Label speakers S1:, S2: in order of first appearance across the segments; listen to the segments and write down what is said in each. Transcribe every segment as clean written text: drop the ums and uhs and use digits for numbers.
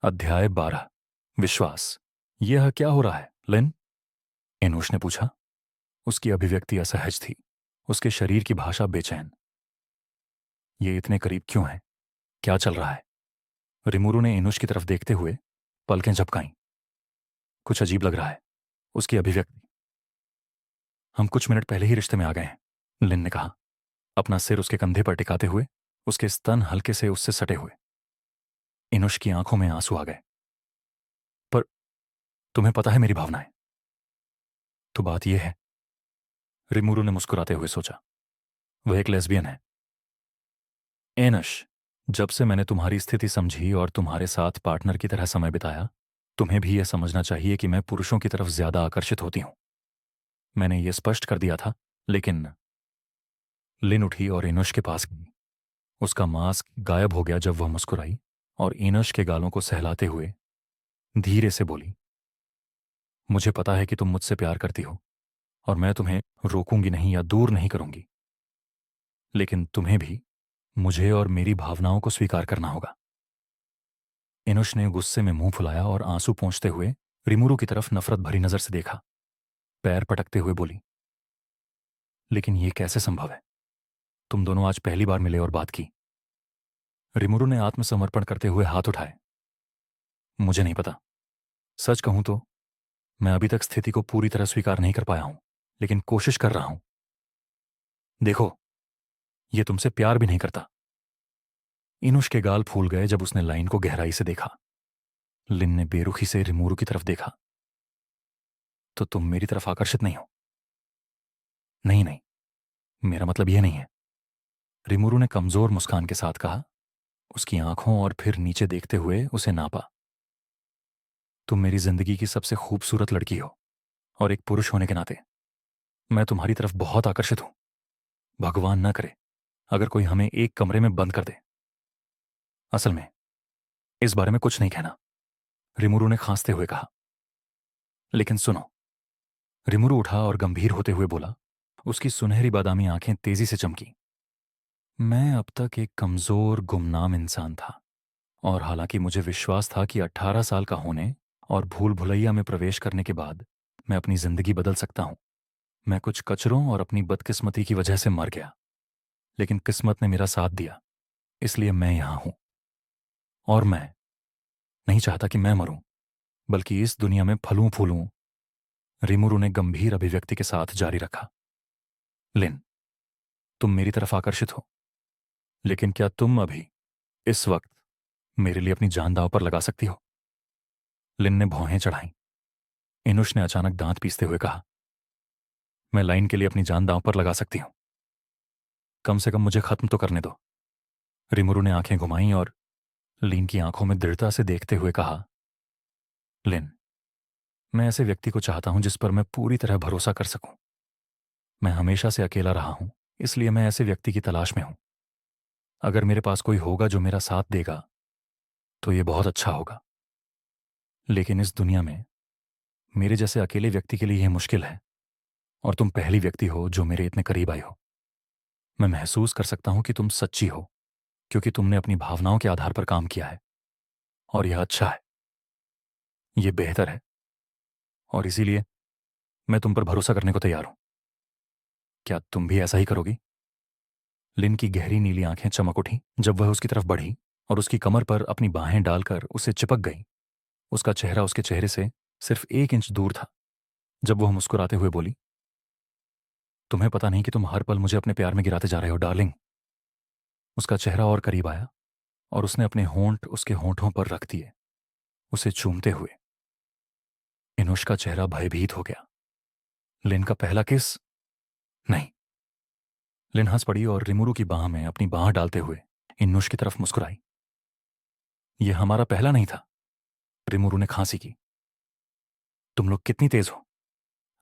S1: अध्याय 12। विश्वास। यह क्या हो रहा है, लिन? इनोश ने पूछा। उसकी अभिव्यक्ति असहज थी, उसके शरीर की भाषा बेचैन। ये इतने करीब क्यों है? क्या चल रहा है? रिमुरु ने इनोश की तरफ देखते हुए पलकें झपकाईं। कुछ अजीब लग रहा है, उसकी अभिव्यक्ति। हम कुछ मिनट पहले ही रिश्ते में आ गए हैं, लिन ने कहा, अपना सिर उसके कंधे पर टिकाते हुए, उसके स्तन हल्के से उससे सटे हुए। इनोश की आंखों में आंसू आ गए। पर तुम्हें पता है मेरी भावनाएं। तो बात यह है, रिमुरु ने मुस्कुराते हुए सोचा, वह एक लेस्बियन है। एनश, जब से मैंने तुम्हारी स्थिति समझी और तुम्हारे साथ पार्टनर की तरह समय बिताया, तुम्हें भी यह समझना चाहिए कि मैं पुरुषों की तरफ ज्यादा आकर्षित होती हूं। मैंने यह स्पष्ट कर दिया था, लेकिन लिन उठी और इनोश के पास गई। उसका मास्क गायब हो गया जब वह मुस्कुराई और इनोश के गालों को सहलाते हुए धीरे से बोली, मुझे पता है कि तुम मुझसे प्यार करती हो और मैं तुम्हें रोकूंगी नहीं या दूर नहीं करूंगी, लेकिन तुम्हें भी मुझे और मेरी भावनाओं को स्वीकार करना होगा। इनुश ने गुस्से में मुंह फुलाया और आंसू पोंछते हुए रिमुरु की तरफ नफरत भरी नजर से देखा। पैर पटकते हुए बोली, लेकिन यह कैसे संभव है? तुम दोनों आज पहली बार मिले और बात की। रिमुरु ने आत्मसमर्पण करते हुए हाथ उठाए। मुझे नहीं पता। सच कहूं तो मैं अभी तक स्थिति को पूरी तरह स्वीकार नहीं कर पाया हूं, लेकिन कोशिश कर रहा हूं। देखो, यह तुमसे प्यार भी नहीं करता। इनुश के गाल फूल गए जब उसने लाइन को गहराई से देखा। लिन ने बेरुखी से रिमुरु की तरफ देखा। तो तुम मेरी तरफ आकर्षित नहीं हो? नहीं नहीं, मेरा मतलब यह नहीं है, रिमुरु ने कमजोर मुस्कान के साथ कहा, उसकी आंखों और फिर नीचे देखते हुए उसे नापा। तुम मेरी जिंदगी की सबसे खूबसूरत लड़की हो और एक पुरुष होने के नाते मैं तुम्हारी तरफ बहुत आकर्षित हूं। भगवान ना करे अगर कोई हमें एक कमरे में बंद कर दे। असल में इस बारे में कुछ नहीं कहना, रिमुरु ने खांसते हुए कहा। लेकिन सुनो। रिमुरु उठा और गंभीर होते हुए बोला, उसकी सुनहरी बादामी आंखें तेजी से चमकी। मैं अब तक एक कमजोर गुमनाम इंसान था, और हालांकि मुझे विश्वास था कि 18 साल का होने और भूल भुलैया में प्रवेश करने के बाद मैं अपनी जिंदगी बदल सकता हूं, मैं कुछ कचरों और अपनी बदकिस्मती की वजह से मर गया। लेकिन किस्मत ने मेरा साथ दिया, इसलिए मैं यहां हूं। और मैं नहीं चाहता कि मैं मरूं, बल्कि इस दुनिया में फलूं फूलूं। रिमुरु ने गंभीर अभिव्यक्ति के साथ जारी रखा। लिन, तुम मेरी तरफ आकर्षित हो, लेकिन क्या तुम अभी इस वक्त मेरे लिए अपनी जान दांव पर लगा सकती हो? लिन ने भौहें चढ़ाईं। इनुश ने अचानक दांत पीसते हुए कहा, मैं लाइन के लिए अपनी जान दांव पर लगा सकती हूं। कम से कम मुझे खत्म तो करने दो। रिमुरु ने आंखें घुमाईं और लिन की आंखों में दृढ़ता से देखते हुए कहा, लिन, मैं ऐसे व्यक्ति को चाहता हूं जिस पर मैं पूरी तरह भरोसा कर सकूं। मैं हमेशा से अकेला रहा हूं, इसलिए मैं ऐसे व्यक्ति की तलाश में हूं। अगर मेरे पास कोई होगा जो मेरा साथ देगा तो यह बहुत अच्छा होगा, लेकिन इस दुनिया में मेरे जैसे अकेले व्यक्ति के लिए यह मुश्किल है, और तुम पहली व्यक्ति हो जो मेरे इतने करीब आई हो। मैं महसूस कर सकता हूं कि तुम सच्ची हो, क्योंकि तुमने अपनी भावनाओं के आधार पर काम किया है, और यह अच्छा है, यह बेहतर है, और इसीलिए मैं तुम पर भरोसा करने को तैयार हूं। क्या तुम भी ऐसा ही करोगी? लिन की गहरी नीली आंखें चमक उठी जब वह उसकी तरफ बढ़ी और उसकी कमर पर अपनी बाहें डालकर उसे चिपक गई। उसका चेहरा उसके चेहरे से सिर्फ 1 इंच दूर था जब वह मुस्कुराते हुए बोली, तुम्हें पता नहीं कि तुम हर पल मुझे अपने प्यार में गिराते जा रहे हो, डार्लिंग। उसका चेहरा और करीब आया और उसने अपने होंठ उसके होंठों पर रख दिए, उसे चूमते हुए। इनुश का चेहरा भयभीत हो गया। लिन का पहला किस? नहीं। लिन हंस पड़ी और रिमुरु की बाह में अपनी बाह डालते हुए इनुश की तरफ मुस्कुराई। यह हमारा पहला नहीं था। रिमुरु ने खांसी की। तुम लोग कितनी तेज हो,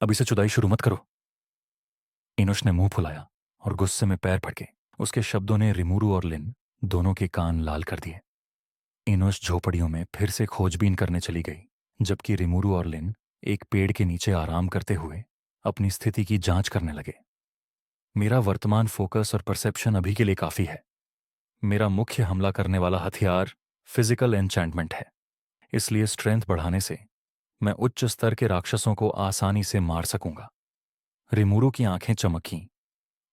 S1: अब इसे जुदाई शुरू मत करो। इनुश ने मुंह फुलाया और गुस्से में पैर फटके। उसके शब्दों ने रिमुरु और लिन दोनों के कान लाल कर दिए। इनुश झोपड़ियों में फिर से खोजबीन करने चली गई, जबकि रिमुरु और लिन एक पेड़ के नीचे आराम करते हुए अपनी स्थिति की जांच करने लगे। मेरा वर्तमान फोकस और परसेप्शन अभी के लिए काफी है। मेरा मुख्य हमला करने वाला हथियार फिजिकल एन्चेंटमेंट है। इसलिए स्ट्रेंथ बढ़ाने से मैं उच्च स्तर के राक्षसों को आसानी से मार सकूंगा। रिमूरू की आंखें चमकीं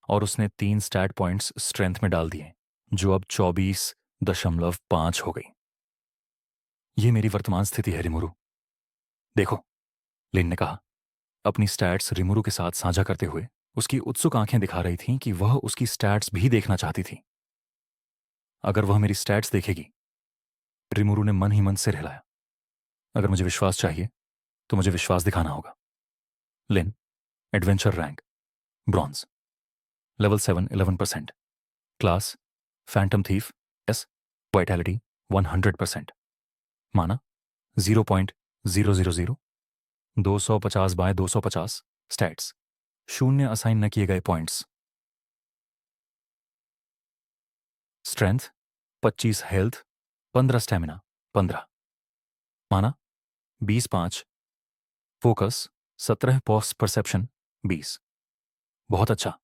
S1: और उसने 3 स्टैट पॉइंट्स स्ट्रेंथ में डाल दिए, जो अब 24.5 हो गई। ये मेरी वर्तमान स्थिति है रिमूरू। देखो, लिन ने कहा, अपनी स्टैट्स रिमूरू के साथ साझा करते हुए। उसकी उत्सुक आंखें दिखा रही थीं कि वह उसकी स्टैट्स भी देखना चाहती थी। अगर वह मेरी स्टैट्स देखेगी। रिमूरू ने मन ही मन सिर हिलाया। अगर मुझे विश्वास चाहिए तो मुझे विश्वास दिखाना होगा। Lin, adventure rank bronze, level 7 11%, class phantom thief, S, vitality 100%, mana 0.000, 250 bye 250, stats 0 assign न किए गए पॉइंट्स, स्ट्रेंथ 25, हेल्थ 15, स्टैमिना 15, माना 20.5, फोकस 17, पॉस परसेप्शन 20। बहुत अच्छा।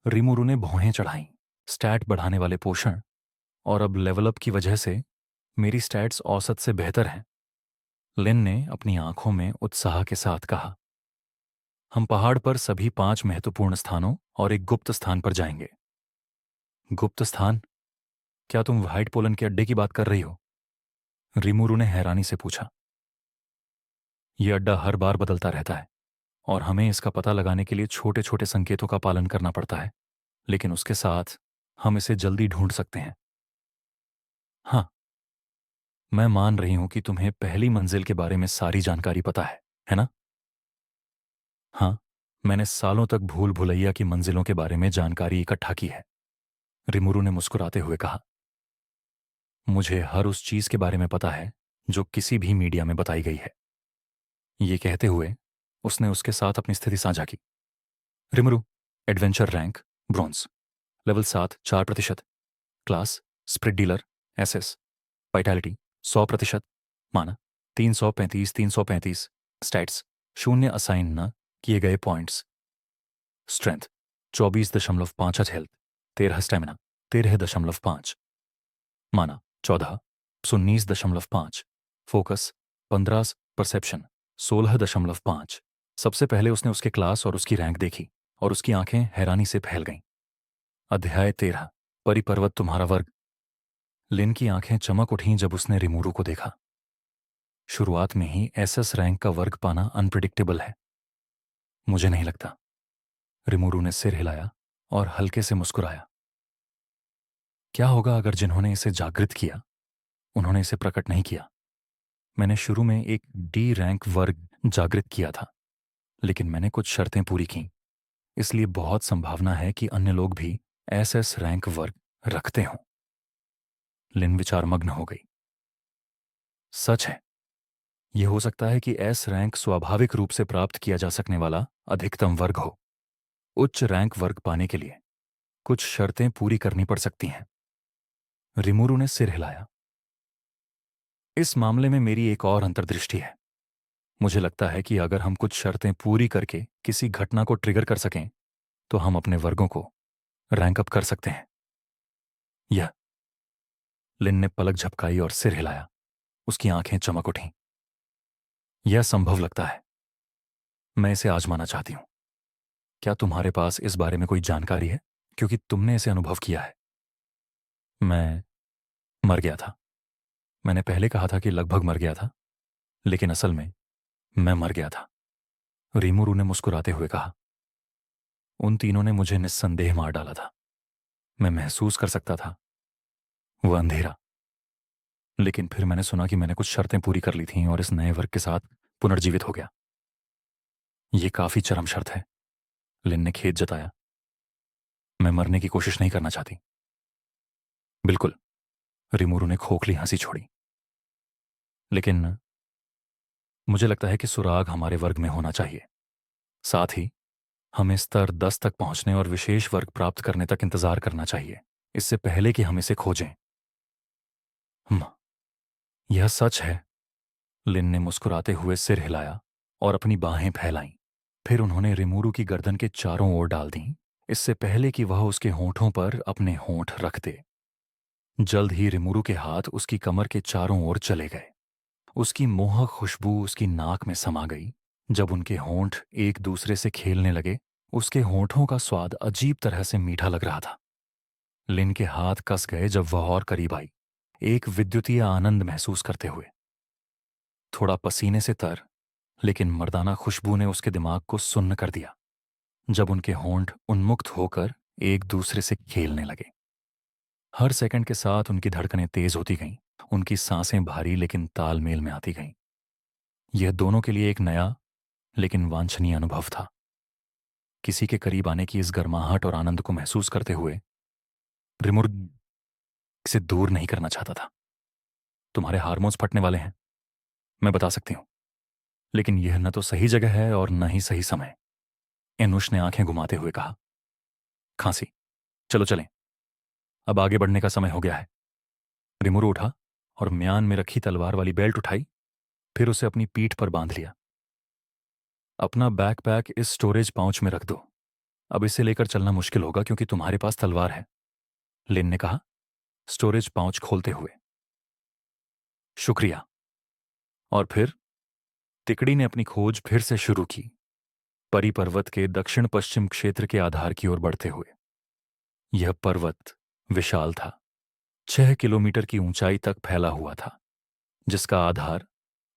S1: रिमूरू ने भौहें चढ़ाईं। स्टैट बढ़ाने वाले पोषण और अब लेवल अप की वजह से मेरी स्टैट्स औसत से बेहतर हैं। लिन ने अपनी आंखों में उत्साह के साथ कहा, हम पहाड़ पर सभी 5 महत्वपूर्ण स्थानों और एक गुप्त स्थान पर जाएंगे। गुप्त स्थान? क्या तुम व्हाइट पोलन के अड्डे की बात कर रही हो? रिमूरू ने हैरानी से पूछा। यह अड्डा हर बार बदलता रहता है और हमें इसका पता लगाने के लिए छोटे छोटे संकेतों का पालन करना पड़ता है, लेकिन उसके साथ हम इसे जल्दी ढूंढ सकते हैं। हाँ, मैं मान रही हूं कि तुम्हें पहली मंजिल के बारे में सारी जानकारी पता है ना? हाँ, मैंने सालों तक भूल भुलैया की मंजिलों के बारे में जानकारी इकट्ठा की है। रिमूरू ने मुस्कुराते हुए कहा, मुझे हर उस चीज के बारे में पता है जो किसी भी मीडिया में बताई गई है। ये कहते हुए उसने उसके साथ अपनी स्थिति साझा की। Rimuru, adventure rank bronze, level 7 4%, class spirit dealer, SS, vitality 100%, mana 335, stats 0 assign न किए गए पॉइंट्स, स्ट्रेंथ 24.5, हेल्थ 13, स्टैमिना 13.5, माना 14, 19.5, फोकस 15, परसेप्शन 16.5। सबसे पहले उसने उसके क्लास और उसकी रैंक देखी और उसकी आंखें हैरानी से फैल गईं। अध्याय 13, परिपर्वत तुम्हारा वर्ग। लिन की आंखें चमक उठीं जब उसने रिमूरू को देखा। शुरुआत में ही एसएस रैंक का वर्ग पाना अनप्रिडिक्टेबल है। मुझे नहीं लगता। रिमूरू ने सिर हिलाया और हल्के से मुस्कुराया। क्या होगा अगर जिन्होंने इसे जागृत किया उन्होंने इसे प्रकट नहीं किया? मैंने शुरू में एक डी रैंक वर्ग जागृत किया था, लेकिन मैंने कुछ शर्तें पूरी कीं, इसलिए बहुत संभावना है कि अन्य लोग भी एसएस रैंक वर्ग रखते हों। लिन विचारमग्न हो गई। सच है, यह हो सकता है कि एस रैंक स्वाभाविक रूप से प्राप्त किया जा सकने वाला अधिकतम वर्ग हो। उच्च रैंक वर्ग पाने के लिए कुछ शर्तें पूरी करनी पड़ सकती हैं। रिमूरू ने सिर हिलाया। इस मामले में मेरी एक और अंतर्दृष्टि है। मुझे लगता है कि अगर हम कुछ शर्तें पूरी करके किसी घटना को ट्रिगर कर सकें तो हम अपने वर्गों को रैंक अप कर सकते हैं। यह। लिन ने पलक झपकाई और सिर हिलाया। उसकी आंखें चमक उठीं। यह संभव लगता है। मैं इसे आजमाना चाहती हूं। क्या तुम्हारे पास इस बारे में कोई जानकारी है, क्योंकि तुमने इसे अनुभव किया है? मैं मर गया था। मैंने पहले कहा था कि लगभग मर गया था, लेकिन असल में मैं मर गया था। रिमूरू ने मुस्कुराते हुए कहा, उन तीनों ने मुझे निस्संदेह मार डाला था। मैं महसूस कर सकता था वह अंधेरा। लेकिन फिर मैंने सुना कि मैंने कुछ शर्तें पूरी कर ली थीं और इस नए वर्ग के साथ पुनर्जीवित हो गया। यह काफी चरम शर्त है। लिन ने खेद जताया। मैं मरने की कोशिश नहीं करना चाहती। बिल्कुल। रिमूरू ने खोखली हंसी छोड़ी। लेकिन मुझे लगता है कि सुराग हमारे वर्ग में होना चाहिए। साथ ही हमें स्तर 10 तक पहुंचने और विशेष वर्ग प्राप्त करने तक इंतजार करना चाहिए, इससे पहले कि हम इसे खोजें। यह सच है। लिन ने मुस्कुराते हुए सिर हिलाया और अपनी बाहें फैलाईं। फिर उन्होंने रिमूरू की गर्दन के चारों ओर डाल दीं, इससे पहले कि वह उसके होंठों पर अपने होंठ रख दे। जल्द ही रिमूरू के हाथ उसकी कमर के चारों ओर चले गए उसकी मोहक खुशबू उसकी नाक में समा गई। जब उनके होंठ एक दूसरे से खेलने लगे, उसके होंठों का स्वाद अजीब तरह से मीठा लग रहा था। लिन के हाथ कस गए जब वह और करीब आई, एक विद्युतीय आनंद महसूस करते हुए। थोड़ा पसीने से तर, लेकिन मर्दाना खुशबू ने उसके दिमाग को सुन्न कर दिया जब उनके होंठ उन्मुक्त होकर एक दूसरे से खेलने लगे। हर सेकंड के साथ उनकी धड़कनें तेज होती गईं, उनकी सांसें भारी लेकिन तालमेल में आती गईं। यह दोनों के लिए एक नया लेकिन वांछनीय अनुभव था। किसी के करीब आने की इस गर्माहट और आनंद को महसूस करते हुए रिमुर से दूर नहीं करना चाहता था। तुम्हारे हार्मोन्स फटने वाले हैं, मैं बता सकती हूं, लेकिन यह न तो सही जगह है और न ही सही समय। एनुश ने आंखें घुमाते हुए कहा। खांसी, चलो चलें, अब आगे बढ़ने का समय हो गया है। रिमुरु उठा और म्यान में रखी तलवार वाली बेल्ट उठाई, फिर उसे अपनी पीठ पर बांध लिया। अपना बैकपैक इस स्टोरेज पाउच में रख दो, अब इसे लेकर चलना मुश्किल होगा क्योंकि तुम्हारे पास तलवार है, लिन ने कहा, स्टोरेज पाउच खोलते हुए। शुक्रिया। और फिर तिकड़ी ने अपनी खोज फिर से शुरू की, परी पर्वत के दक्षिण पश्चिम क्षेत्र के आधार की ओर बढ़ते हुए। यह पर्वत विशाल था, 6 किलोमीटर की ऊंचाई तक फैला हुआ था, जिसका आधार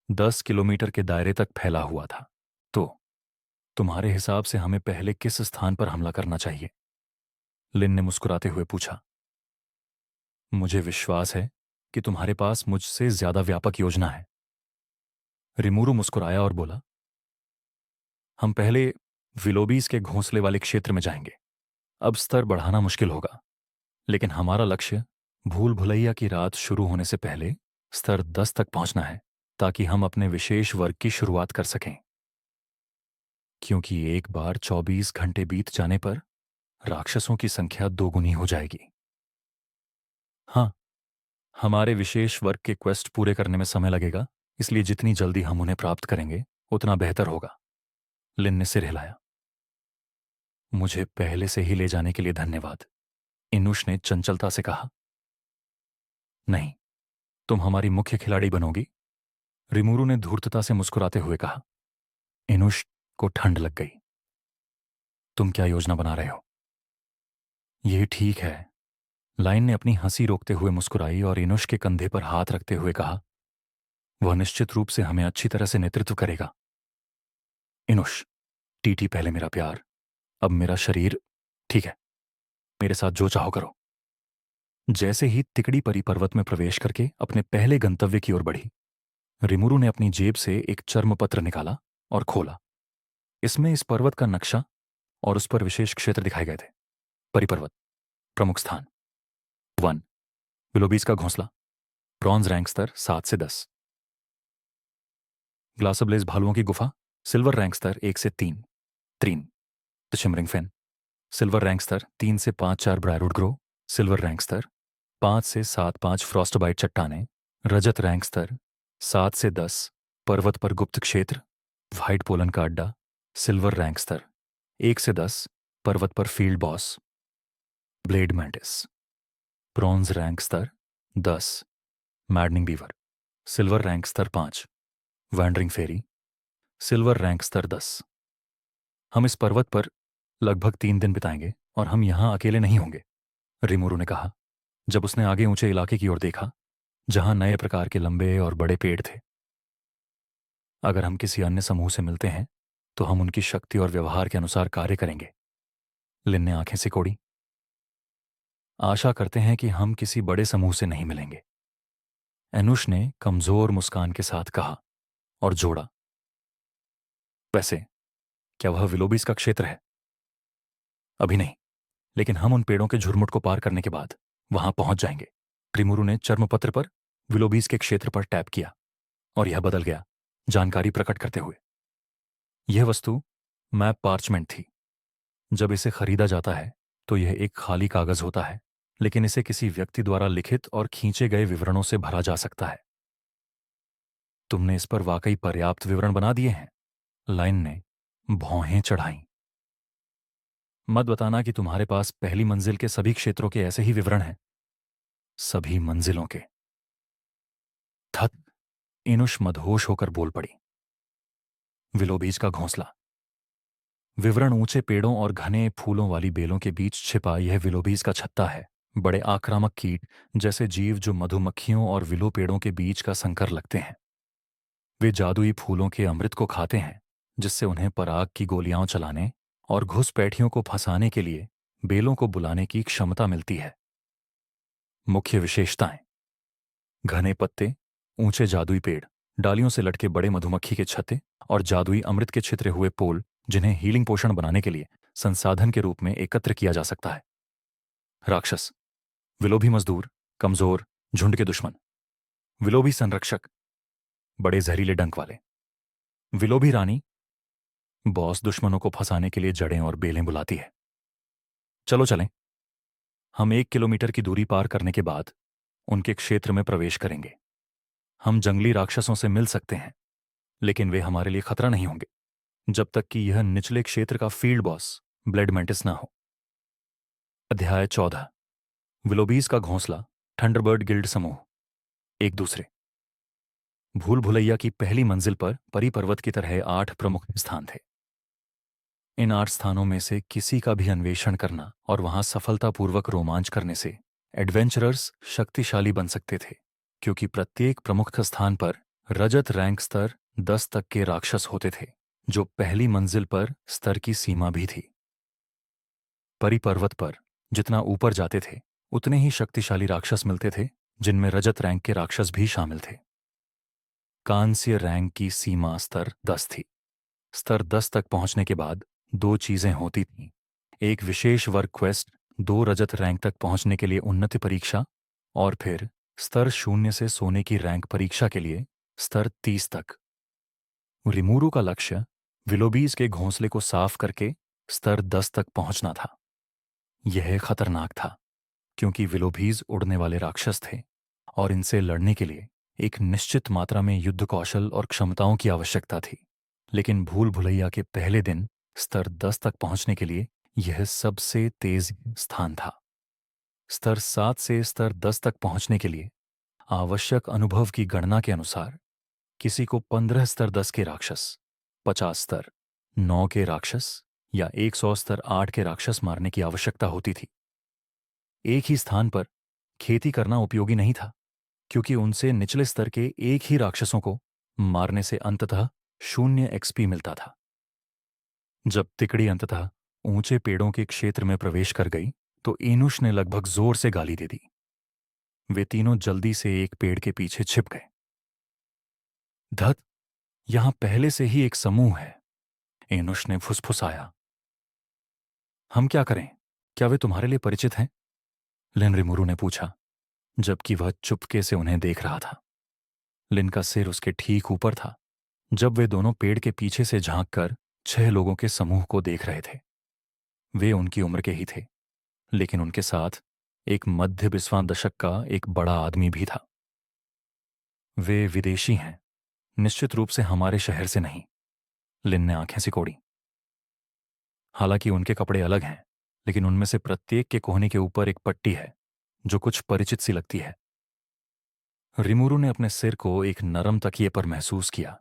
S1: 10 किलोमीटर के दायरे तक फैला हुआ था। तो तुम्हारे हिसाब से हमें पहले किस स्थान पर हमला करना चाहिए? लिन ने मुस्कुराते हुए पूछा। मुझे विश्वास है कि तुम्हारे पास मुझसे ज्यादा व्यापक योजना है। रिमुरु मुस्कुराया और बोला, हम पहले विलोबीज के घोंसले वाले क्षेत्र में जाएंगे। अब स्तर बढ़ाना मुश्किल होगा, लेकिन हमारा लक्ष्य भूल भुलैया की रात शुरू होने से पहले स्तर 10 तक पहुंचना है, ताकि हम अपने विशेष वर्ग की शुरुआत कर सकें। क्योंकि एक बार 24 घंटे बीत जाने पर राक्षसों की संख्या दोगुनी हो जाएगी। हाँ, हमारे विशेष वर्ग के क्वेस्ट पूरे करने में समय लगेगा, इसलिए जितनी जल्दी हम उन्हें प्राप्त करेंगे उतना बेहतर होगा। लिन ने सिर हिलाया। मुझे पहले से ही ले जाने के लिए धन्यवाद, इनुश ने चंचलता से कहा। नहीं, तुम हमारी मुख्य खिलाड़ी बनोगी, रिमुरु ने धूर्तता से मुस्कुराते हुए कहा। इनुश को ठंड लग गई। तुम क्या योजना बना रहे हो? यह ठीक है, लाइन ने अपनी हंसी रोकते हुए मुस्कुराई और इनुश के कंधे पर हाथ रखते हुए कहा। वह निश्चित रूप से हमें अच्छी तरह से नेतृत्व करेगा। इनुश, टीटी पहले मेरा प्यार, अब मेरा शरीर। ठीक है, मेरे साथ जो चाहो करो। जैसे ही तिकड़ी परी पर्वत में प्रवेश करके अपने पहले गंतव्य की ओर बढ़ी, रिमुरु ने अपनी जेब से एक चर्मपत्र निकाला और खोला। इसमें इस पर्वत का नक्शा और उस पर विशेष क्षेत्र दिखाए गए थे। परिपर्वत, प्रमुख स्थान 1, विलोबीज का घोंसला, ब्रॉन्ज रैंक स्तर 7 से 10। ग्लासब्लेज भालुओं की गुफा, सिल्वर रैंक स्तर 1 से 3। 3, the shimmering fan, silver rank स्तर 3 से 5-4 ब्रायरूट ग्रो, सिल्वर रैंक स्तर 5 से 7-5 फ्रॉस्टबाइट चट्टानें, रजत रैंक स्तर 7 से 10 पर्वत पर गुप्त क्षेत्र, व्हाइट पोलन का अड्डा, सिल्वर रैंक स्तर 1 से 10 पर्वत पर field boss, blade mantis, bronze rank स्तर 10 मैडनिंग बीवर, सिल्वर रैंक स्तर 5 वैंडरिंग फेरी, सिल्वर रैंक स्तर 10। हम इस पर्वत पर लगभग 3 दिन बिताएंगे और हम यहां अकेले नहीं होंगे, रिमुरु ने कहा, जब उसने आगे ऊंचे इलाके की ओर देखा जहां नए प्रकार के लंबे और बड़े पेड़ थे। अगर हम किसी अन्य समूह से मिलते हैं तो हम उनकी शक्ति और व्यवहार के अनुसार कार्य करेंगे। लिन ने आंखें सिकोड़ी। आशा करते हैं कि हम किसी बड़े समूह से नहीं मिलेंगे, एनुश ने कमजोर मुस्कान के साथ कहा और जोड़ा। वैसे क्या वह विलोबीज का क्षेत्र है? अभी नहीं, लेकिन हम उन पेड़ों के झुरमुट को पार करने के बाद वहां पहुंच जाएंगे। रिमुरु ने चर्मपत्र पर विलोबीज के क्षेत्र पर टैप किया और यह बदल गया, जानकारी प्रकट करते हुए। यह वस्तु मैप पार्चमेंट थी। जब इसे खरीदा जाता है तो यह एक खाली कागज होता है, लेकिन इसे किसी व्यक्ति द्वारा लिखित और खींचे गए विवरणों से भरा जा सकता है। तुमने इस पर वाकई पर्याप्त विवरण बना दिए हैं, लाइन ने भौहें चढ़ाईं। मत बताना कि तुम्हारे पास पहली मंजिल के सभी क्षेत्रों के ऐसे ही विवरण हैं। सभी मंजिलों के। थत, इनुष मदहोश होकर बोल पड़ी। विलो बीज का घोंसला। विवरण ऊंचे पेड़ों और घने फूलों वाली बेलों के बीच छिपा यह विलोबीज का छत्ता है। बड़े आक्रामक कीट जैसे जीव जो मधुमक्खियों और विलो पेड़ों के बीच का संकर लगते हैं। वे जादुई फूलों के अमृत को खाते हैं, जिससे उन्हें पराग की गोलियां चलाने और घुसपैठियों को फंसाने के लिए बेलों को बुलाने की क्षमता मिलती है। मुख्य विशेषताएं: घने पत्ते, ऊंचे जादुई पेड़, डालियों से लटके बड़े मधुमक्खी के छत्ते और जादुई अमृत के छितरे हुए पोल, जिन्हें हीलिंग पोषण बनाने के लिए संसाधन के रूप में एकत्र किया जा सकता है। राक्षस: विलोभी मजदूर, कमजोर, झुंड के दुश्मन। विलोभी संरक्षक: बड़े जहरीले डंक वाले। विलोभी रानी: बॉस दुश्मनों को फंसाने के लिए जड़ें और बेलें बुलाती है। चलो चलें। हम 1 किलोमीटर की दूरी पार करने के बाद उनके क्षेत्र में प्रवेश करेंगे। हम जंगली राक्षसों से मिल सकते हैं, लेकिन वे हमारे लिए खतरा नहीं होंगे जब तक कि यह निचले क्षेत्र का फील्ड बॉस ब्लेड मेंटिस ना हो। अध्याय 14। विलोबीज का घोंसला, थंडरबर्ड गिल्ड समूह। एक दूसरे। भूल भुलैया की पहली मंजिल पर परी पर्वत की तरह 8 प्रमुख स्थान थे। इन 8 स्थानों में से किसी का भी अन्वेषण करना और वहां सफलतापूर्वक रोमांच करने से एडवेंचरर्स शक्तिशाली बन सकते थे, क्योंकि प्रत्येक प्रमुख स्थान पर रजत रैंक स्तर 10 तक के राक्षस होते थे, जो पहली मंजिल पर स्तर की सीमा भी थी। परी पर्वत पर जितना ऊपर जाते थे उतने ही शक्तिशाली राक्षस मिलते थे, जिनमें रजत रैंक के राक्षस भी शामिल थे। कांस्य रैंक की सीमा स्तर 10 थी। स्तर 10 तक पहुंचने के बाद 2 चीजें होती थीं। एक विशेष वर्क क्वेस्ट, 2 रजत रैंक तक पहुंचने के लिए उन्नति परीक्षा, और फिर स्तर 0 से सोने की रैंक परीक्षा के लिए स्तर 30 तक। रिमूरू का लक्ष्य विलोबीज के घोंसले को साफ करके स्तर 10 तक पहुंचना था। यह खतरनाक था, क्योंकि विलोबीज उड़ने वाले राक्षस थे और इनसे लड़ने के लिए एक निश्चित मात्रा में युद्ध कौशल और क्षमताओं की आवश्यकता थी। लेकिन भूल भुलैया के पहले दिन स्तर 10 तक पहुंचने के लिए यह सबसे तेज स्थान था। स्तर 7 से स्तर 10 तक पहुंचने के लिए आवश्यक अनुभव की गणना के अनुसार किसी को 15 स्तर 10 के राक्षस, 50 स्तर 9 के राक्षस या 100 स्तर 8 के राक्षस मारने की आवश्यकता होती थी। एक ही स्थान पर खेती करना उपयोगी नहीं था, क्योंकि उनसे निचले स्तर के एक ही राक्षसों को मारने से अंततः 0 एक्सपी मिलता था। जब तिकड़ी अंततः ऊंचे पेड़ों के क्षेत्र में प्रवेश कर गई तो इनुष ने लगभग जोर से गाली दे दी। वे तीनों जल्दी से एक पेड़ के पीछे छिप गए। धत, यहां पहले से ही एक समूह है, इनुष ने फुसफुसाया। हम क्या करें? क्या वे तुम्हारे लिए परिचित हैं? लिन रिमुरु ने पूछा, जबकि वह चुपके से उन्हें देख रहा था। लिन का सिर उसके ठीक ऊपर था जब वे दोनों पेड़ के पीछे से झांककर 6 लोगों के समूह को देख रहे थे। वे उनकी उम्र के ही थे, लेकिन उनके साथ एक मध्य 20वां दशक का एक बड़ा आदमी भी था। वे विदेशी हैं, निश्चित रूप से हमारे शहर से नहीं। लिन ने आंखें सिकोड़ी। हालांकि उनके कपड़े अलग हैं, लेकिन उनमें से प्रत्येक के कोहनी के ऊपर एक पट्टी है जो कुछ परिचित सी लगती है। रिमुरु ने अपने सिर को एक नरम तकिए पर महसूस किया।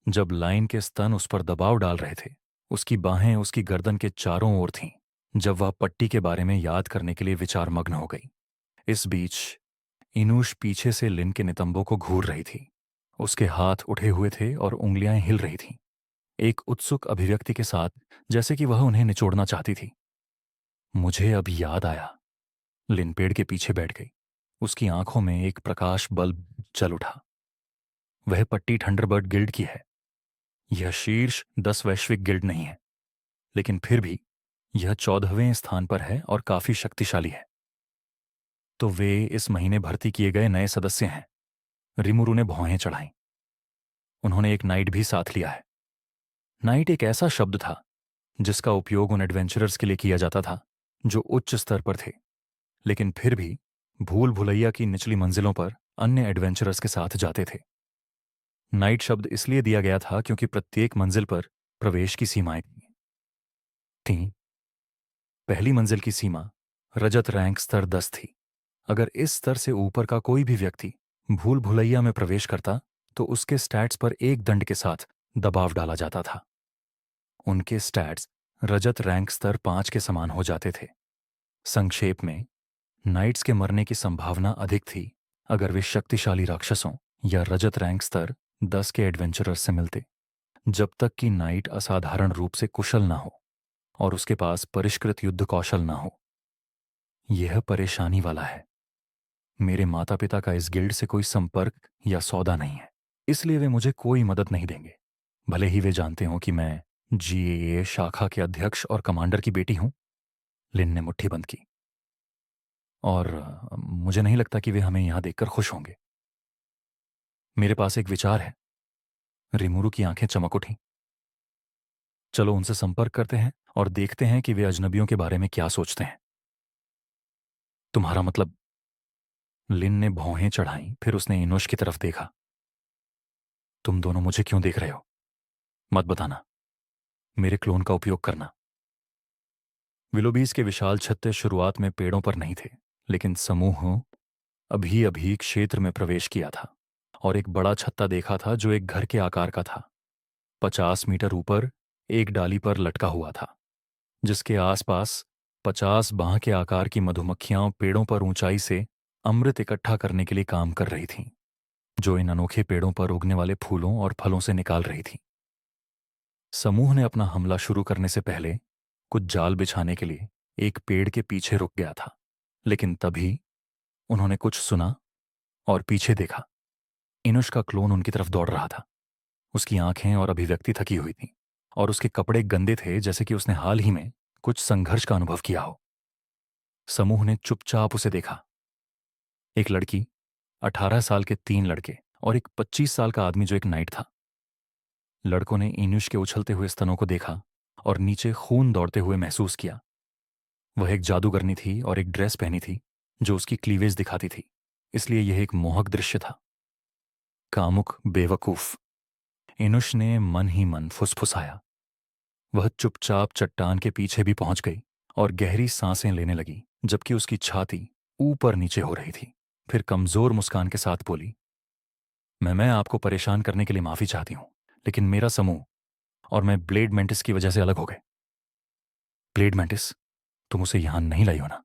S1: जब लाइन के स्तन उस पर दबाव डाल रहे थे, उसकी बाहें उसकी गर्दन के चारों ओर थीं, जब वह पट्टी के बारे में याद करने के लिए विचारमग्न हो गई। इस बीच इनुष पीछे से लिन के नितंबों को घूर रही थी। उसके हाथ उठे हुए थे और उंगलियां हिल रही थीं, एक उत्सुक अभिव्यक्ति के साथ, जैसे कि वह उन्हें निचोड़ना चाहती थी। मुझे अब याद आया। लिन पेड़ के पीछे बैठ गई। उसकी आंखों में एक प्रकाश बल्ब जल उठा। वह पट्टी थंडरबर्ड गिल्ड की है। यह शीर्ष 10 वैश्विक गिल्ड नहीं है, लेकिन फिर भी यह 14वें स्थान पर है और काफी शक्तिशाली है। तो वे इस महीने भर्ती किए गए नए सदस्य हैं। रिमुरु ने भौहें चढ़ाईं। उन्होंने एक नाइट भी साथ लिया है। नाइट एक ऐसा शब्द था जिसका उपयोग उन एडवेंचरर्स के लिए किया जाता था जो उच्च स्तर पर थे, लेकिन फिर भी भूल भुलैया की निचली मंजिलों पर अन्य एडवेंचरर्स के साथ जाते थे। नाइट शब्द इसलिए दिया गया था क्योंकि प्रत्येक मंजिल पर प्रवेश की सीमाएं थीं। पहली मंजिल की सीमा रजत रैंक स्तर 10 थी। अगर इस स्तर से ऊपर का कोई भी व्यक्ति भूल भुलैया में प्रवेश करता तो उसके स्टैट्स पर एक दंड के साथ दबाव डाला जाता था। उनके स्टैट्स रजत रैंक स्तर 5 के समान हो जाते थे। संक्षेप में, नाइट्स के मरने की संभावना अधिक थी अगर वे शक्तिशाली राक्षसों या रजत रैंक स्तर 10 के एडवेंचरर्स से मिलते, जब तक कि नाइट असाधारण रूप से कुशल ना हो और उसके पास परिष्कृत युद्ध कौशल ना हो। यह परेशानी वाला है। मेरे माता पिता का इस गिल्ड से कोई संपर्क या सौदा नहीं है, इसलिए वे मुझे कोई मदद नहीं देंगे, भले ही वे जानते हों कि मैं जीएए शाखा के अध्यक्ष और कमांडर की बेटी हूं। लिन ने मुट्ठी बंद की। और मुझे नहीं लगता कि वे हमें यहां देखकर खुश होंगे। मेरे पास एक विचार है। रिमुरु की आंखें चमक उठीं। चलो उनसे संपर्क करते हैं और देखते हैं कि वे अजनबियों के बारे में क्या सोचते हैं। तुम्हारा मतलब? लिन ने भौहें चढ़ाईं, फिर उसने इनोश की तरफ देखा। तुम दोनों मुझे क्यों देख रहे हो? मत बताना। मेरे क्लोन का उपयोग करना। विलोबीज के विशाल छत्ते शुरुआत में पेड़ों पर नहीं थे, लेकिन समूह अभी अभी क्षेत्र में प्रवेश किया था और एक बड़ा छत्ता देखा था जो एक घर के आकार का था। 50 मीटर ऊपर एक डाली पर लटका हुआ था, जिसके आसपास 50 बांह के आकार की मधुमक्खियां पेड़ों पर ऊंचाई से अमृत इकट्ठा करने के लिए काम कर रही थीं, जो इन अनोखे पेड़ों पर उगने वाले फूलों और फलों से निकाल रही थीं। समूह ने अपना हमला शुरू करने से पहले कुछ जाल बिछाने के लिए एक पेड़ के पीछे रुक गया था, लेकिन तभी उन्होंने कुछ सुना और पीछे देखा। इनुश का क्लोन उनकी तरफ दौड़ रहा था। उसकी आंखें और अभिव्यक्ति थकी हुई थीं और उसके कपड़े गंदे थे, जैसे कि उसने हाल ही में कुछ संघर्ष का अनुभव किया हो। समूह ने चुपचाप उसे देखा। एक लड़की, 18 साल के 3 लड़के और एक 25 साल का आदमी जो एक नाइट था। लड़कों ने इनुश के उछलते हुए स्तनों को देखा और नीचे खून दौड़ते हुए महसूस किया। वह एक जादूगरनी थी और एक ड्रेस पहनी थी जो उसकी क्लीवेज दिखाती थी, इसलिए यह एक मोहक दृश्य था। कामुक बेवकूफ, इनुश ने मन ही मन फुसफुसाया। वह चुपचाप चट्टान के पीछे भी पहुंच गई और गहरी सांसें लेने लगी, जबकि उसकी छाती ऊपर नीचे हो रही थी। फिर कमजोर मुस्कान के साथ बोली, मैं आपको परेशान करने के लिए माफी चाहती हूं, लेकिन मेरा समूह और मैं ब्लेड मेंटिस की वजह से अलग हो गए। Blade mantis? तुम उसे यहां नहीं लाई हो ना?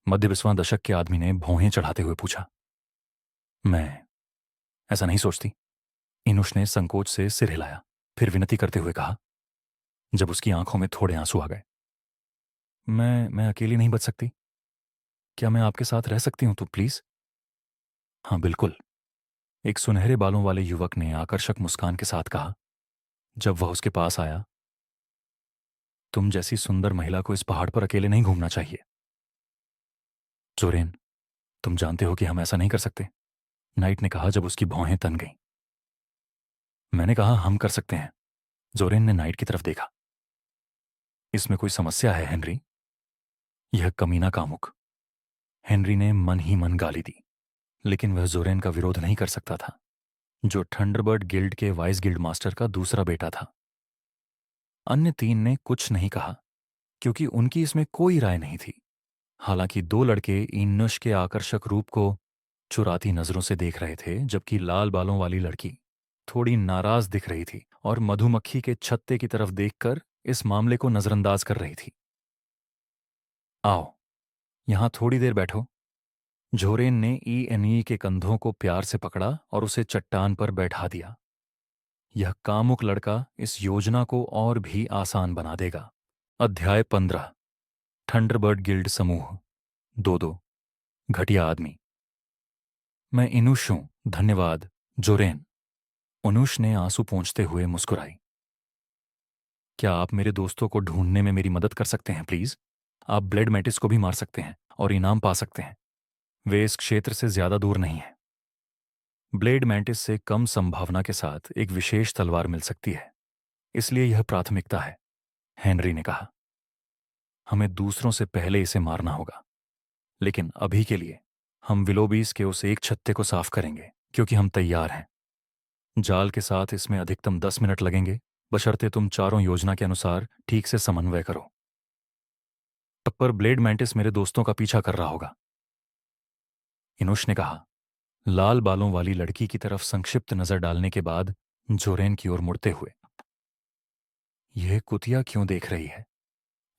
S1: मध्य 20वां दशक के आदमी ने भौहें चढ़ाते हुए पूछा। मैं ऐसा नहीं सोचती। इनुश ने संकोच से सिर हिलाया, फिर विनती करते हुए कहा, जब उसकी आंखों में थोड़े आंसू आ गए। मैं अकेली नहीं बच सकती। क्या मैं आपके साथ रह सकती हूं तो प्लीज? हाँ बिल्कुल, एक सुनहरे बालों वाले युवक ने आकर्षक मुस्कान के साथ कहा जब वह उसके पास आया। तुम जैसी सुंदर महिला को इस पहाड़ पर अकेले नहीं घूमना चाहिए। जोरेन, तुम जानते हो कि हम ऐसा नहीं कर सकते, नाइट ने कहा जब उसकी भौहें तन गईं। मैंने कहा हम कर सकते हैं। जोरेन ने नाइट की तरफ देखा। इसमें कोई समस्या है हेनरी? यह कमीना कामुक। हेनरी ने मन ही मन गाली दी, लेकिन वह जोरेन का विरोध नहीं कर सकता था, जो थंडरबर्ड गिल्ड के वाइस गिल्ड मास्टर का दूसरा बेटा था। अन्य 3 ने कुछ नहीं कहा, क्योंकि उनकी इसमें कोई राय नहीं थी। हालांकि 2 लड़के इनुश के आकर्षक रूप को चुराती नजरों से देख रहे थे, जबकि लाल बालों वाली लड़की थोड़ी नाराज दिख रही थी और मधुमक्खी के छत्ते की तरफ देखकर इस मामले को नजरअंदाज कर रही थी। आओ, यहां थोड़ी देर बैठो। झोरेन ने ईएनई के कंधों को प्यार से पकड़ा और उसे चट्टान पर बैठा दिया। यह कामुक लड़का इस योजना को और भी आसान बना देगा। अध्याय 15। थंडरबर्ड गिल्ड समूह 2-2। घटिया आदमी। मैं इनुश हूं, धन्यवाद जोरेन। अनुष ने आंसू पोंछते हुए मुस्कुराई। क्या आप मेरे दोस्तों को ढूंढने में मेरी मदद कर सकते हैं प्लीज? आप ब्लेड मैटिस को भी मार सकते हैं और इनाम पा सकते हैं। वे इस क्षेत्र से ज्यादा दूर नहीं हैं। ब्लेड मैंटिस से कम संभावना के साथ एक विशेष तलवार मिल सकती है, इसलिए यह प्राथमिकता है, हेनरी ने कहा। हमें दूसरों से पहले इसे मारना होगा, लेकिन अभी के लिए हम विलोबीज के उस एक छत्ते को साफ करेंगे, क्योंकि हम तैयार हैं। जाल के साथ इसमें अधिकतम 10 मिनट लगेंगे, बशर्ते तुम चारों योजना के अनुसार ठीक से समन्वय करो। तब पर ब्लेड मैंटिस मेरे दोस्तों का पीछा कर रहा होगा, इनुश ने कहा। लाल बालों वाली लड़की की तरफ संक्षिप्त नजर डालने के बाद जोरेन की ओर मुड़ते हुए, यह कुतिया क्यों देख रही है?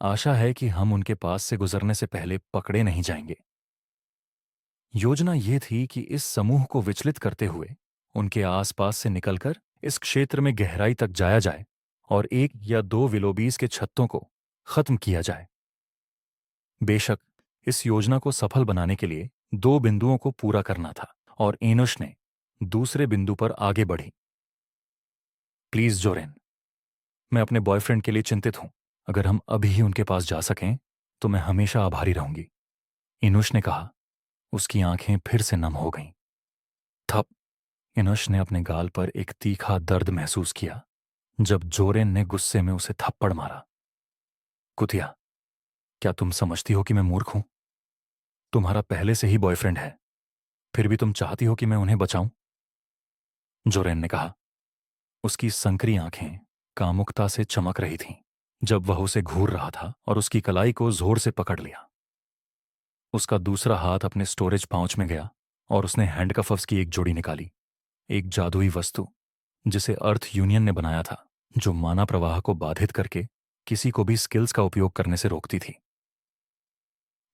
S1: आशा है कि हम उनके पास से गुजरने से पहले पकड़े नहीं जाएंगे। योजना यह थी कि इस समूह को विचलित करते हुए उनके आसपास से निकलकर इस क्षेत्र में गहराई तक जाया जाए और एक या दो विलोबीज के छत्तों को खत्म किया जाए। बेशक इस योजना को सफल बनाने के लिए दो बिंदुओं को पूरा करना था और एनुश ने दूसरे बिंदु पर आगे बढ़ी। प्लीज जोरेन, मैं अपने बॉयफ्रेंड के लिए चिंतित हूं। अगर हम अभी ही उनके पास जा सकें तो मैं हमेशा आभारी रहूंगी, इनुश ने कहा। उसकी आंखें फिर से नम हो गईं। थप। इनुश ने अपने गाल पर एक तीखा दर्द महसूस किया जब जोरेन ने गुस्से में उसे थप्पड़ मारा। कुतिया, क्या तुम समझती हो कि मैं मूर्ख हूं? तुम्हारा पहले से ही बॉयफ्रेंड है, फिर भी तुम चाहती हो कि मैं उन्हें बचाऊं? जोरेन ने कहा। उसकी संकरी आंखें कामुकता से चमक रही थीं जब वह उसे घूर रहा था और उसकी कलाई को जोर से पकड़ लिया। उसका दूसरा हाथ अपने स्टोरेज पाउच में गया और उसने हैंडकफ्स की एक जोड़ी निकाली, एक जादुई वस्तु जिसे अर्थ यूनियन ने बनाया था, जो माना प्रवाह को बाधित करके किसी को भी स्किल्स का उपयोग करने से रोकती थी।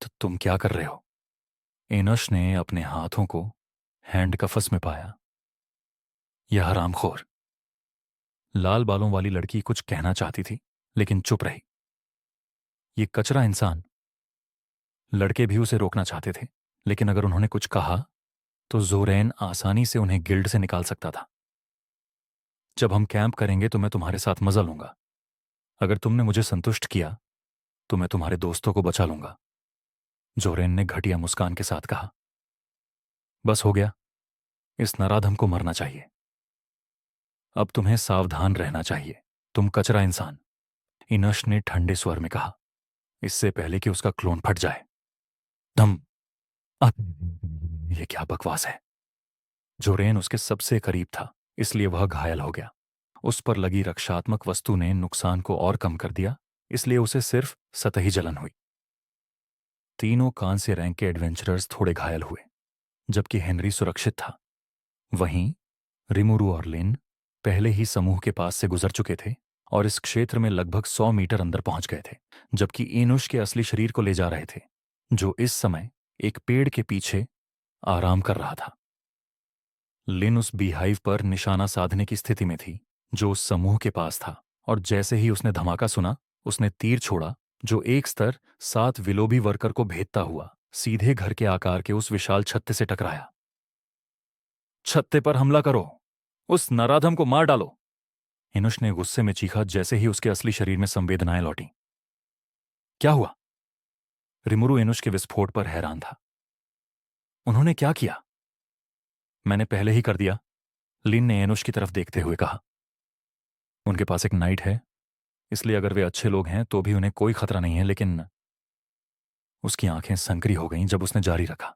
S1: तो तुम क्या कर रहे हो? एनश ने अपने हाथों को हैंडकफस में पाया। यह हरामखोर। लाल बालों वाली लड़की कुछ कहना चाहती थी लेकिन चुप रही। ये कचरा इंसान। लड़के भी उसे रोकना चाहते थे, लेकिन अगर उन्होंने कुछ कहा तो जोरेन आसानी से उन्हें गिल्ड से निकाल सकता था। जब हम कैंप करेंगे तो मैं तुम्हारे साथ मजा लूंगा। अगर तुमने मुझे संतुष्ट किया तो मैं तुम्हारे दोस्तों को बचा लूंगा, जोरेन ने घटिया मुस्कान के साथ कहा। बस हो गया। इस नराधम को मरना चाहिए। अब तुम्हें सावधान रहना चाहिए, तुम कचरा इंसान, इनश ने ठंडे स्वर में कहा, इससे पहले कि उसका क्लोन फट जाए। धम। अब यह क्या बकवास है? जोरेन उसके सबसे करीब था, इसलिए वह घायल हो गया। उस पर लगी रक्षात्मक वस्तु ने नुकसान को और कम कर दिया, इसलिए उसे सिर्फ सतही जलन हुई। तीनों कांस्य रैंक के एडवेंचरर्स थोड़े घायल हुए, जबकि हेनरी सुरक्षित था। वहीं रिमुरु और लिन पहले ही समूह के पास से गुजर चुके थे और इस क्षेत्र में लगभग 100 मीटर अंदर पहुंच गए थे, जबकि एनुश के असली शरीर को ले जा रहे थे, जो इस समय एक पेड़ के पीछे आराम कर रहा था। लिन उस बीहाइव पर निशाना साधने की स्थिति में थी जो उस समूह के पास था, और जैसे ही उसने धमाका सुना, उसने तीर छोड़ा जो एक स्तर 7 विलोबी वर्कर को भेदता हुआ सीधे घर के आकार के उस विशाल छत्ते से टकराया। छत्ते पर हमला करो, उस नराधम को मार डालो, इनुश ने गुस्से में चीखा जैसे ही उसके असली शरीर में संवेदनाएं लौटी। क्या हुआ? रिमुरु इनुश के विस्फोट पर हैरान था। उन्होंने क्या किया? मैंने पहले ही कर दिया, लिन ने एनुश की तरफ देखते हुए कहा। उनके पास एक नाइट है, इसलिए अगर वे अच्छे लोग हैं तो भी उन्हें कोई खतरा नहीं है, लेकिन उसकी आंखें संकरी हो गईं जब उसने जारी रखा।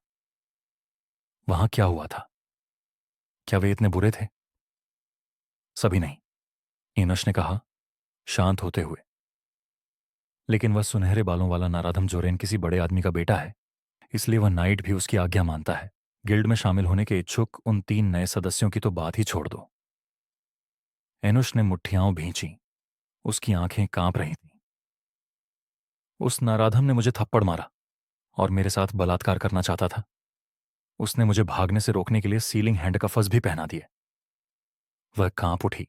S1: वहां क्या हुआ था? क्या वे इतने बुरे थे? सभी नहीं, इनुश ने कहा, शांत होते हुए। लेकिन वह सुनहरे बालों वाला नाराधम जोरेन किसी बड़े आदमी का बेटा है, इसलिए वह नाइट भी उसकी आज्ञा मानता है। गिल्ड में शामिल होने के इच्छुक उन 3 नए सदस्यों की तो बात ही छोड़ दो। एनुश ने मुट्ठियां भींची, उसकी आंखें कांप रही थीं। उस नाराधम ने मुझे थप्पड़ मारा और मेरे साथ बलात्कार करना चाहता था। उसने मुझे भागने से रोकने के लिए सीलिंग हैंडकफस भी पहना दिए। वह कांप उठी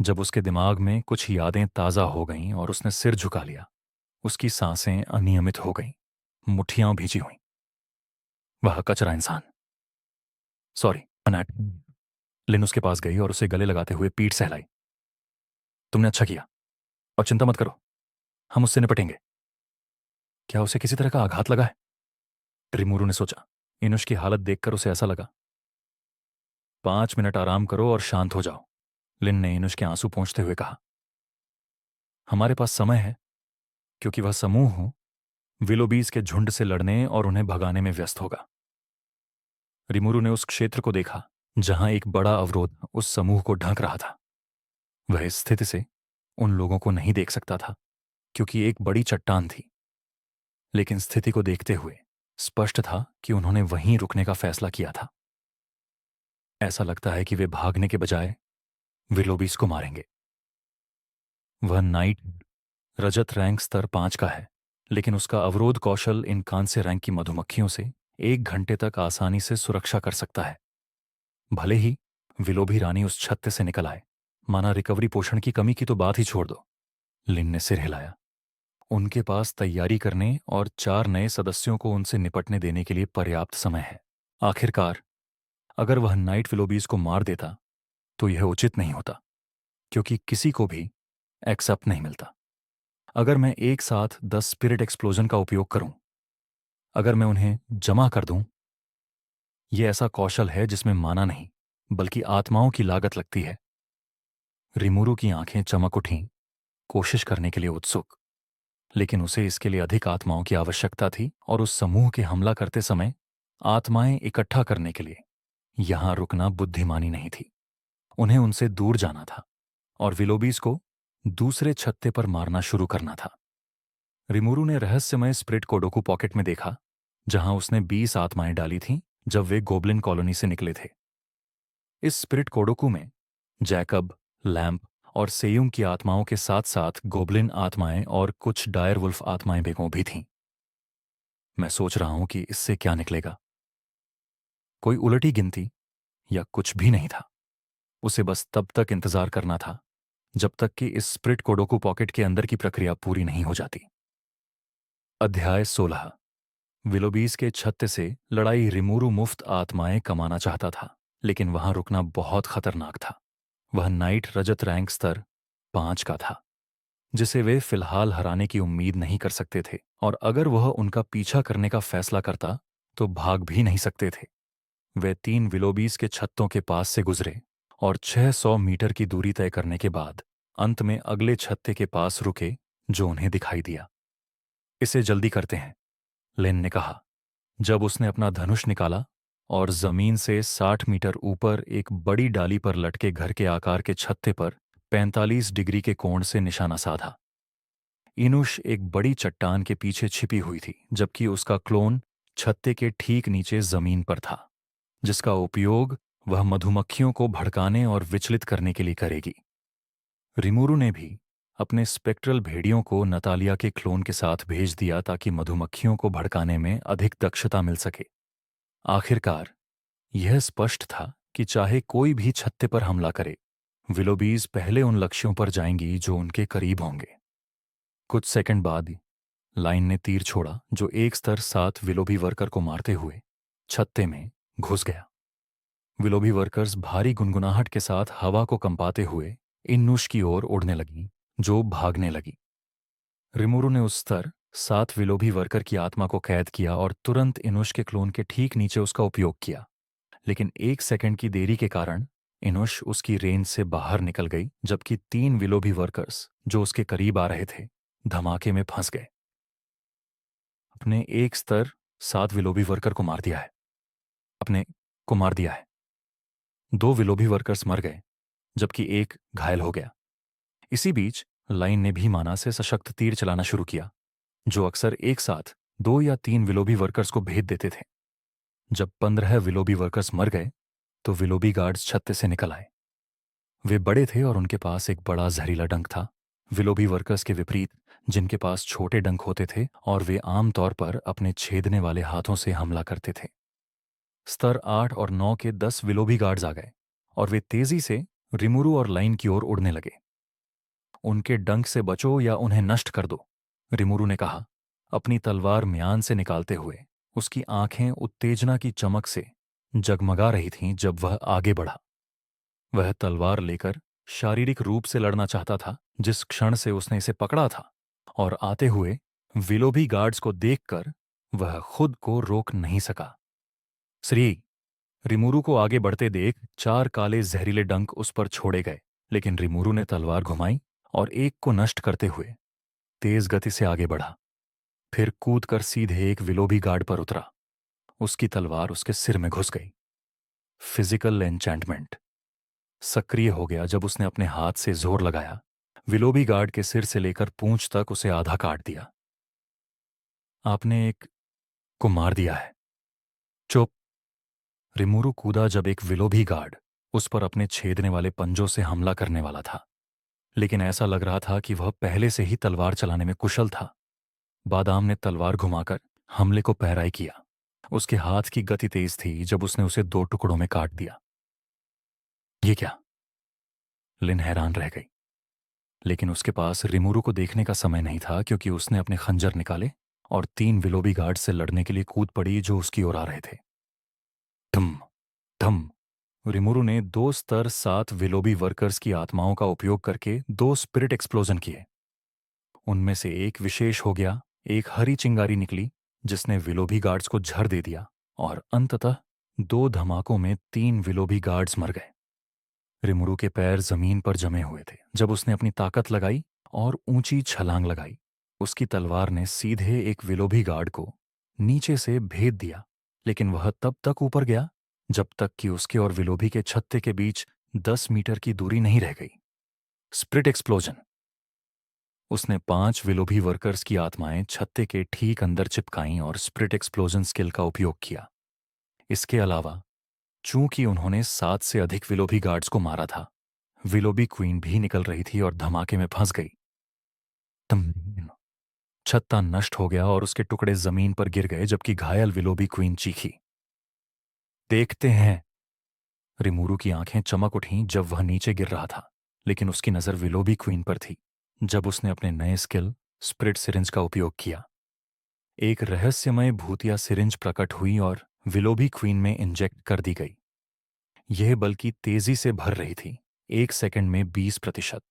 S1: जब उसके दिमाग में कुछ यादें ताजा हो गईं और उसने सिर झुका लिया। उसकी सांसें अनियमित हो गईं, मुट्ठियां भींची हुईं। वह कचरा इंसान। सॉरी, अनैट। लिन उसके पास गई और उसे गले लगाते हुए पीठ सहलाई। तुमने अच्छा किया, और चिंता मत करो, हम उससे निपटेंगे। क्या उसे किसी तरह का आघात लगा है? रिमुरु ने सोचा। इनुश की हालत देखकर उसे ऐसा लगा। 5 मिनट आराम करो और शांत हो जाओ, लिन ने इनुश के आंसू पोंछते हुए कहा। हमारे पास समय है, क्योंकि वह समूह विलोबीज के झुंड से लड़ने और उन्हें भगाने में व्यस्त होगा। रिमुरु ने उस क्षेत्र को देखा जहां एक बड़ा अवरोध उस समूह को ढक रहा था। वह इस स्थिति से उन लोगों को नहीं देख सकता था क्योंकि एक बड़ी चट्टान थी, लेकिन स्थिति को देखते हुए स्पष्ट था कि उन्होंने वहीं रुकने का फैसला किया था। ऐसा लगता है कि वे भागने के बजाय विलोबीज को मारेंगे। वह नाइट रजत रैंक स्तर 5 का है, लेकिन उसका अवरोध कौशल इन कांस्य रैंक की मधुमक्खियों से 1 घंटे तक आसानी से सुरक्षा कर सकता है। भले ही विलोभी रानी उस छत्ते से निकल आए, माना रिकवरी पोषण की कमी की तो बात ही छोड़ दो। लिन ने सिर हिलाया। उनके पास तैयारी करने और 4 नए सदस्यों को उनसे निपटने देने के लिए पर्याप्त समय है। आखिरकार अगर वह नाइट विलोबीज को मार देता तो यह उचित नहीं होता, क्योंकि किसी को भी एक्सेप्ट नहीं मिलता। अगर मैं एक साथ 10 स्पिरिट एक्सप्लोजन का उपयोग करूं, अगर मैं उन्हें जमा कर दूं, यह ऐसा कौशल है जिसमें माना नहीं बल्कि आत्माओं की लागत लगती है। रिमुरु की आंखें चमक उठीं, कोशिश करने के लिए उत्सुक, लेकिन उसे इसके लिए अधिक आत्माओं की आवश्यकता थी और उस समूह के हमला करते समय आत्माएं इकट्ठा करने के लिए यहां रुकना बुद्धिमानी नहीं थी। उन्हें उनसे दूर जाना था और विलोबीज को दूसरे छत्ते पर मारना शुरू करना था। रिमुरु ने रहस्यमय स्प्रिट कोडोकू पॉकेट में देखा, जहां उसने 20 आत्माएं डाली थीं जब वे गोब्लिन कॉलोनी से निकले थे। इस स्पिरिट कोडोकू में जैकब, लैम्प और सेयुंग की आत्माओं के साथ साथ गोब्लिन आत्माएं और कुछ डायरवुल्फ आत्माएं बेगों भी थीं। मैं सोच रहा हूं कि इससे क्या निकलेगा। कोई उलटी गिनती या कुछ भी नहीं था। उसे बस तब तक इंतजार करना था जब तक कि इस स्प्रिट कोडोकू पॉकेट के अंदर की प्रक्रिया पूरी नहीं हो जाती। अध्याय 16। विलोबीज के छत्ते से लड़ाई रिमुरु मुफ्त आत्माएं कमाना चाहता था, लेकिन वहां रुकना बहुत खतरनाक था। वह नाइट रजत रैंक स्तर 5 का था, जिसे वे फिलहाल हराने की उम्मीद नहीं कर सकते थे, और अगर वह उनका पीछा करने का फैसला करता तो भाग भी नहीं सकते थे। वे 3 विलोबीज के छत्तों के पास से गुजरे और 600 मीटर की दूरी तय करने के बाद अंत में अगले छत्ते के पास रुके जो उन्हें दिखाई दिया। इसे जल्दी करते हैं, लेन ने कहा जब उसने अपना धनुष निकाला और जमीन से 60 मीटर ऊपर एक बड़ी डाली पर लटके घर के आकार के छत्ते पर 45 डिग्री के कोण से निशाना साधा। इनुश एक बड़ी चट्टान के पीछे छिपी हुई थी, जबकि उसका क्लोन छत्ते के ठीक नीचे जमीन पर था, जिसका उपयोग वह मधुमक्खियों को भड़काने और विचलित करने के लिए करेगी। रिमुरु ने भी अपने स्पेक्ट्रल भेड़ियों को नतालिया के क्लोन के साथ भेज दिया ताकि मधुमक्खियों को भड़काने में अधिक दक्षता मिल सके। आखिरकार यह स्पष्ट था कि चाहे कोई भी छत्ते पर हमला करे, विलोबीज पहले उन लक्ष्यों पर जाएंगी जो उनके करीब होंगे। कुछ सेकंड बाद लाइन ने तीर छोड़ा जो एक स्तर 7 विलोबी वर्कर को मारते हुए छत्ते में घुस गया। विलोबी वर्कर्स भारी गुनगुनाहट के साथ हवा को कंपाते हुए इन्नुश की ओर उड़ने लगीं, जो भागने लगी। रिमुरु ने उस स्तर 7 विलोबी वर्कर की आत्मा को कैद किया और तुरंत इनुश के क्लोन के ठीक नीचे उसका उपयोग किया, लेकिन 1 सेकंड की देरी के कारण इनुश उसकी रेंज से बाहर निकल गई, जबकि 3 विलोबी वर्कर्स जो उसके करीब आ रहे थे धमाके में फंस गए। अपने एक स्तर 7 विलोबी वर्कर को मार दिया है। अपने को मार दिया है। 2 विलोबी वर्कर्स मर गए, जबकि एक घायल हो गया। इसी बीच लाइन ने भी माना से सशक्त तीर चलाना शुरू किया, जो अक्सर एक साथ 2 या 3 विलोबी वर्कर्स को भेद देते थे। जब 15 विलोबी वर्कर्स मर गए तो विलोबी गार्ड्स छत्ते से निकल आए। वे बड़े थे और उनके पास एक बड़ा जहरीला डंक था, विलोबी वर्कर्स के विपरीत जिनके पास छोटे डंक होते थे और वे आमतौर पर अपने छेदने वाले हाथों से हमला करते थे। स्तर 8 और 9 के 10 विलोबी गार्ड्स आ गए और वे तेजी से रिमुरु और लाइन की ओर उड़ने लगे। उनके डंक से बचो या उन्हें नष्ट कर दो, रिमुरु ने कहा, अपनी तलवार म्यान से निकालते हुए। उसकी आंखें उत्तेजना की चमक से जगमगा रही थीं जब वह आगे बढ़ा। वह तलवार लेकर शारीरिक रूप से लड़ना चाहता था जिस क्षण से उसने इसे पकड़ा था, और आते हुए विलोबी गार्ड्स को देखकर वह खुद को रोक नहीं सका। श्री रिमुरु को आगे बढ़ते देख 4 काले जहरीले डंक उस पर छोड़े गए, लेकिन रिमुरु ने तलवार घुमाई और एक को नष्ट करते हुए तेज गति से आगे बढ़ा। फिर कूदकर सीधे एक विलोबी गार्ड पर उतरा। उसकी तलवार उसके सिर में घुस गई। फिजिकल एन्चेंटमेंट सक्रिय हो गया जब उसने अपने हाथ से जोर लगाया। विलोबी गार्ड के सिर से लेकर पूंछ तक उसे आधा काट दिया। आपने एक को मार दिया है। चुप, रिमूरू कूदा जब एक विलोभी गार्ड उस पर अपने छेदने वाले पंजों से हमला करने वाला था, लेकिन ऐसा लग रहा था कि वह पहले से ही तलवार चलाने में कुशल था। बादाम ने तलवार घुमाकर हमले को पैराई किया। उसके हाथ की गति तेज थी जब उसने उसे दो टुकड़ों में काट दिया। ये क्या? लिन हैरान रह गई, लेकिन उसके पास रिमूरू को देखने का समय नहीं था क्योंकि उसने अपने खंजर निकाले और 3 विलोबी गार्ड से लड़ने के लिए कूद पड़ी जो उसकी ओर आ रहे थे। धम धम। रिमूरू ने 2 स्तर 7 विलोबी वर्कर्स की आत्माओं का उपयोग करके 2 स्पिरिट एक्सप्लोजन किए। उनमें से एक विशेष हो गया। एक हरी चिंगारी निकली जिसने विलोबी गार्ड्स को झर दे दिया और अंततः 2 धमाकों में 3 विलोबी गार्ड्स मर गए। रिमुरु के पैर जमीन पर जमे हुए थे जब उसने अपनी ताकत लगाई और ऊंची छलांग लगाई। उसकी तलवार ने सीधे एक विलोबी गार्ड को नीचे से भेद दिया, लेकिन वह तब तक ऊपर गया जब तक कि उसके और विलोबी के छत्ते के बीच 10 मीटर की दूरी नहीं रह गई। Split explosion. उसने 5 विलोभी वर्कर्स की आत्माएं छत्ते के ठीक अंदर चिपकाईं और स्प्लिट एक्सप्लोजन स्किल का उपयोग किया। इसके अलावा चूंकि उन्होंने 7 से अधिक विलोभी गार्ड्स को मारा था, विलोबी क्वीन भी निकल रही थी और धमाके में फंस गई। तम। छत्ता नष्ट हो गया और उसके टुकड़े जमीन पर गिर गए जबकि घायल विलोबी क्वीन चीखी। देखते हैं। रिमूरू की आंखें चमक उठीं जब वह नीचे गिर रहा था, लेकिन उसकी नजर विलोबी क्वीन पर थी। जब उसने अपने नए स्किल स्प्रिट सिरिंज का उपयोग किया, एक रहस्यमय भूतिया सिरिंज प्रकट हुई और विलोबी क्वीन में इंजेक्ट कर दी गई। यह बल्कि तेजी से भर रही थी, 1 सेकंड में 20%।